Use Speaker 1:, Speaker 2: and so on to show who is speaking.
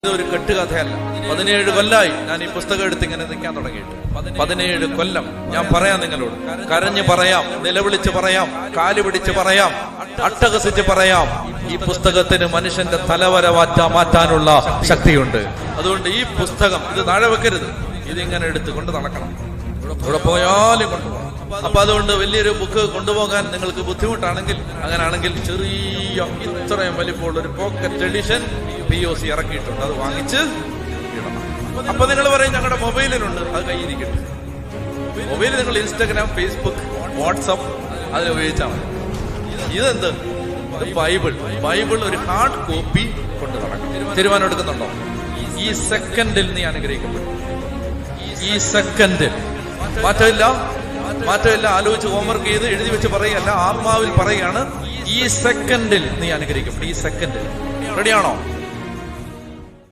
Speaker 1: ഇതൊരു കെട്ടുകഥയല്ല. 17 കൊല്ലായി ഞാൻ ഈ പുസ്തകം എടുത്ത് ഇങ്ങനെ നിൽക്കാൻ തുടങ്ങിയിട്ട്. 17 കൊല്ലം ഞാൻ പറയാം നിങ്ങളോട്, കരഞ്ഞു പറയാം, നിലവിളിച്ച് പറയാം, കാല് പിടിച്ച് പറയാം, അട്ടഹസിച്ച് പറയാം. ഈ പുസ്തകത്തിന് മനുഷ്യന്റെ തലവര മാറ്റാനുള്ള ശക്തിയുണ്ട്. അതുകൊണ്ട് ഈ പുസ്തകം ഇത് താഴെ വെക്കരുത്, ഇതിങ്ങനെ എടുത്ത് കൊണ്ട് നടക്കണം, ഇവിടെ പോയാലും കൊണ്ടുപോകണം. അപ്പൊ അതുകൊണ്ട് വലിയൊരു ബുക്ക് കൊണ്ടുപോകാൻ നിങ്ങൾക്ക് ബുദ്ധിമുട്ടാണെങ്കിൽ, അങ്ങനെയാണെങ്കിൽ ചെറിയ ഇത്രയും വലിപ്പമുള്ള ഒരു പോക്കറ്റ് എഡിഷൻ POC ഇറക്കിയിട്ടുണ്ട്, അത് വാങ്ങിച്ച് ഇടണം. അപ്പൊ നിങ്ങൾ പറയും ഞങ്ങളുടെ മൊബൈലിലുണ്ട്, അത് കയ്യിരിക്കട്ടെ. മൊബൈലിൽ നിങ്ങൾ ഇൻസ്റ്റാഗ്രാം, ഫേസ്ബുക്ക്, വാട്സപ്പ് അതിൽ ഉപയോഗിച്ചാൽ മതി. ഇതെന്ത്? ബൈബിൾ ഒരു ഹാർഡ് കോപ്പി കൊണ്ട് നടക്കണം. തീരുമാനം എടുക്കുന്നുണ്ടോ? ഈ സെക്കൻഡിൽ നീ അനുഗ്രഹിക്കപ്പെടും. ഈ സെക്കൻഡിൽ മാറ്റമില്ല. ആലോചിച്ച് ഹോംവർക്ക് ചെയ്ത് എഴുതി വെച്ച് പറയുകയല്ല, ആത്മാവിൽ പറയുകയാണ്. ഈ സെക്കൻഡിൽ നീ അനുഗ്രഹിക്കപ്പെടും. ഈ സെക്കൻഡിൽ റെഡിയാണോ?